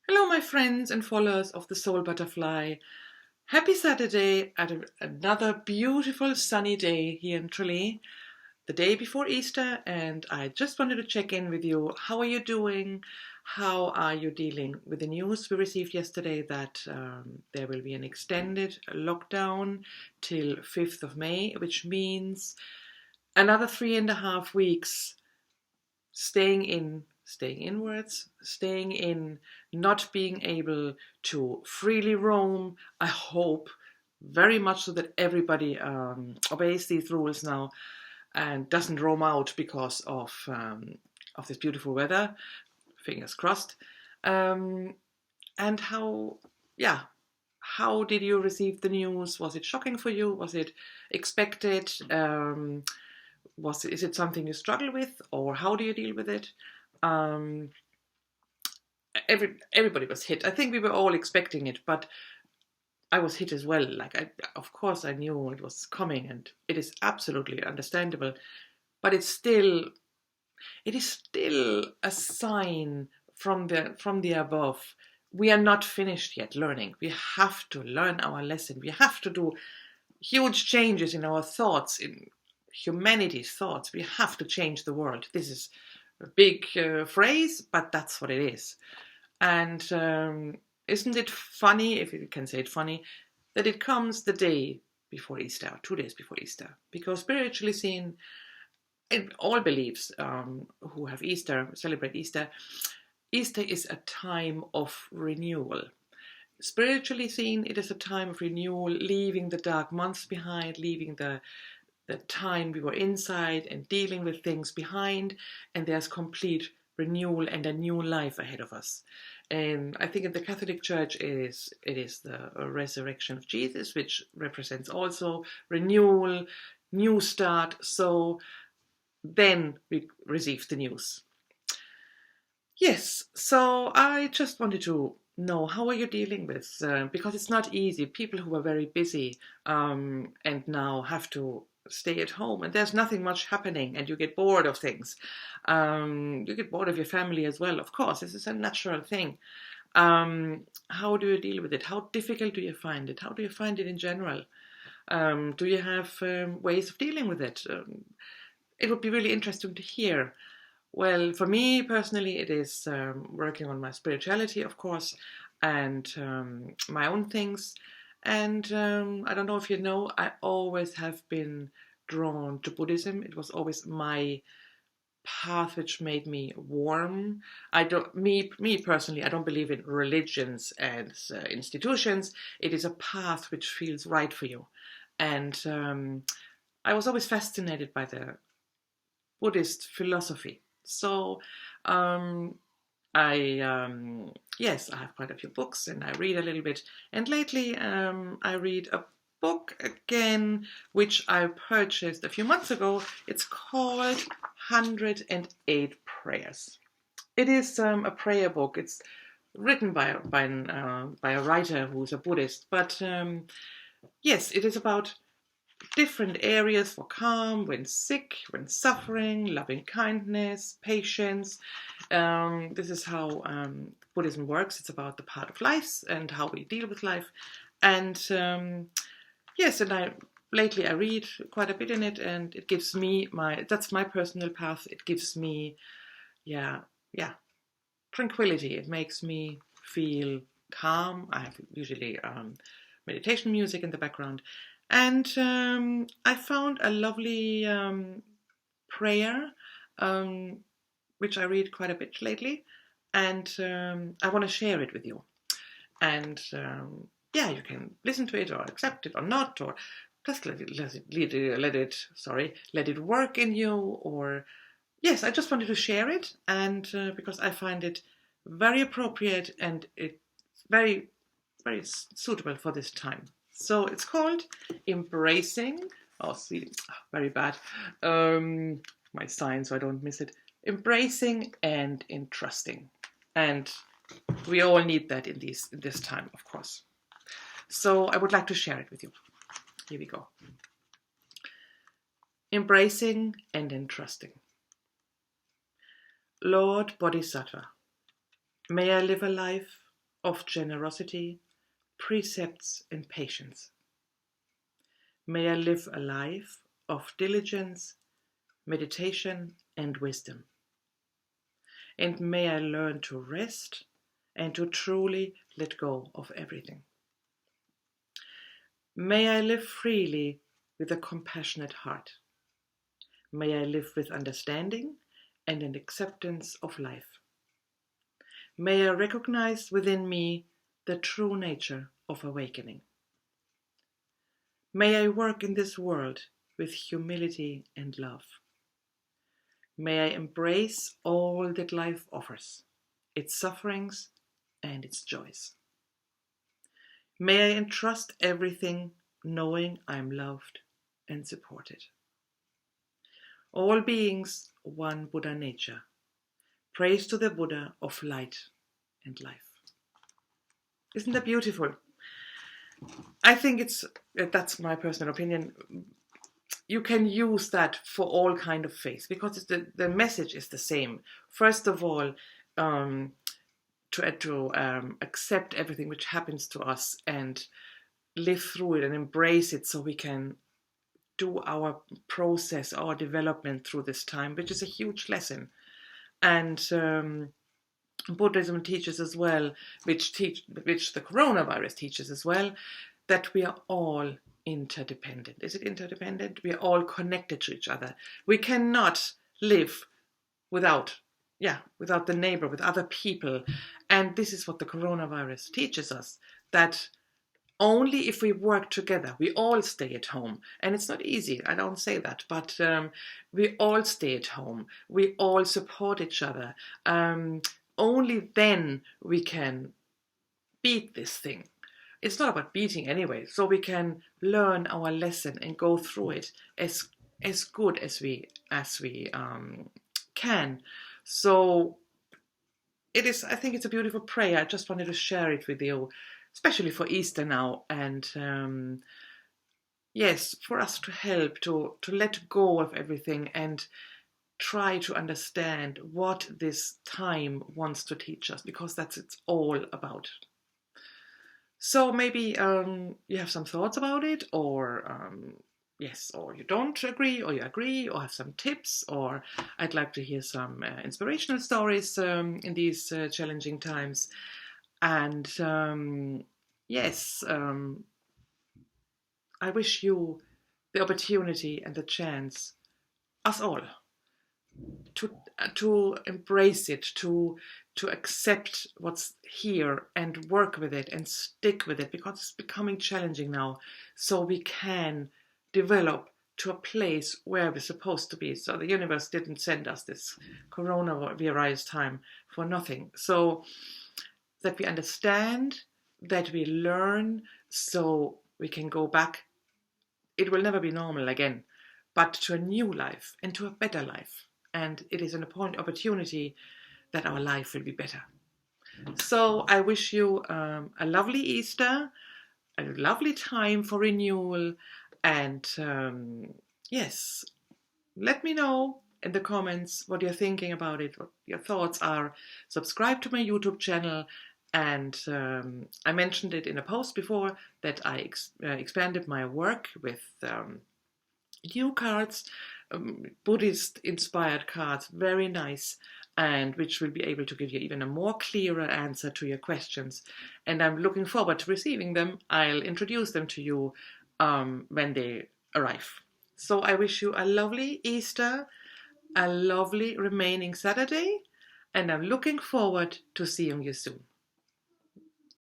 Hello, my friends and followers of the Soul Butterfly. Happy Saturday at another beautiful sunny day here in Tralee, the day before Easter, and I just wanted to check in with you. How are you doing? How are you dealing with the news we received yesterday that there will be an extended lockdown till 5th of May, which means another 3.5 weeks staying inwards, staying in, not being able to freely roam. I hope very much so that everybody obeys these rules now and doesn't roam out because of this beautiful weather. Fingers crossed. And how did you receive the news? Was it shocking for you? Was it expected? Is it something you struggle with, or how do you deal with it? Um, everybody was hit. I think we were all expecting it, but I was hit as well. Of course, I knew it was coming, and it is absolutely understandable. But it is still a sign from the above. We are not finished yet learning. We have to learn our lesson. We have to do huge changes in our thoughts, in humanity's thoughts. We have to change the world. This is a big phrase, but that's what it is. And isn't it funny, if you can say it funny, that it comes the day before Easter, 2 days before Easter? Because spiritually seen, in all beliefs who have Easter, celebrate Easter, Easter is a time of renewal. Spiritually seen, it is a time of renewal, leaving the dark months behind, leaving the time we were inside and dealing with things behind, and there's complete renewal and a new life ahead of us. And I think in the Catholic Church it is the resurrection of Jesus, which represents also renewal, new start. So then we receive the news. Yes, so I just wanted to know, how are you dealing with, because it's not easy, people who are very busy and now have to stay at home, and there's nothing much happening, and you get bored of things. You get bored of your family as well, of course. This is a natural thing. How do you deal with it? How difficult do you find it? How do you find it in general? Do you have ways of dealing with it? It would be really interesting to hear. Well, for me personally, it is working on my spirituality, of course, and my own things. And I don't know if you know, I always have been drawn to Buddhism. It was always my path which made me warm. Me personally, I don't believe in religions and institutions. It is a path which feels right for you. And I was always fascinated by the Buddhist philosophy. So yes, I have quite a few books and I read a little bit. And lately I read a book again, which I purchased a few months ago. It's called 108 Prayers. It is a prayer book. It's written by a writer who's a Buddhist. But yes, it is about different areas for calm, when sick, when suffering, loving kindness, patience. This is how Buddhism works. It's about the part of life and how we deal with life. And yes, and lately I read quite a bit in it, and it gives me that's my personal path. It gives me, yeah, tranquility. It makes me feel calm. I have usually meditation music in the background. And I found a lovely prayer, which I read quite a bit lately, and I want to share it with you. And you can listen to it or accept it or not, or just let it work in you. Or yes, I just wanted to share it, and because I find it very appropriate and it's very, very suitable for this time. So it's called Embracing. Oh, see, very bad. My sign, so I don't miss it. Embracing and entrusting. And we all need that in this time, of course. So I would like to share it with you. Here we go. Embracing and entrusting. Lord Bodhisattva, may I live a life of generosity, precepts, and patience. May I live a life of diligence, meditation, and wisdom. And may I learn to rest and to truly let go of everything. May I live freely with a compassionate heart. May I live with understanding and an acceptance of life. May I recognize within me the true nature of awakening. May I work in this world with humility and love. May I embrace all that life offers, its sufferings and its joys. May I entrust everything, knowing I am loved and supported. All beings, one Buddha nature. Praise to the Buddha of light and life. Isn't that beautiful? I think that's my personal opinion. You can use that for all kind of faiths because the message is the same. First of all, to accept everything which happens to us and live through it and embrace it so we can do our process, our development through this time, which is a huge lesson. And Buddhism teaches as well, which the coronavirus teaches as well, that we are all interdependent. Is it interdependent? We are all connected to each other. We cannot live without the neighbor, with other people. And this is what the coronavirus teaches us, that only if we work together, we all stay at home. And it's not easy, I don't say that, but we all stay at home. We all support each other. Only then we can beat this thing. It's not about beating anyway, so we can learn our lesson and go through it as good as we can. So it is. I think it's a beautiful prayer. I just wanted to share it with you, especially for Easter now, and yes, for us to help to let go of everything and try to understand what this time wants to teach us, because that's it's all about. So maybe you have some thoughts about it, or yes, or you don't agree, or you agree, or have some tips, or I'd like to hear some inspirational stories in these challenging times. And yes, I wish you the opportunity and the chance, us all, to embrace it, to accept what's here and work with it and stick with it, because it's becoming challenging now, so we can develop to a place where we're supposed to be. So the universe didn't send us this coronavirus time for nothing. So that we understand, that we learn, so we can go back. It will never be normal again, but to a new life and to a better life. And it is an opportunity that our life will be better. So I wish you a lovely Easter, a lovely time for renewal. And yes, let me know in the comments what you're thinking about it, what your thoughts are. Subscribe to my YouTube channel. And I mentioned it in a post before that I expanded my work with new cards, Buddhist-inspired cards, very nice, and which will be able to give you even a more clearer answer to your questions. And I'm looking forward to receiving them. I'll introduce them to you when they arrive. So I wish you a lovely Easter, a lovely remaining Saturday, and I'm looking forward to seeing you soon.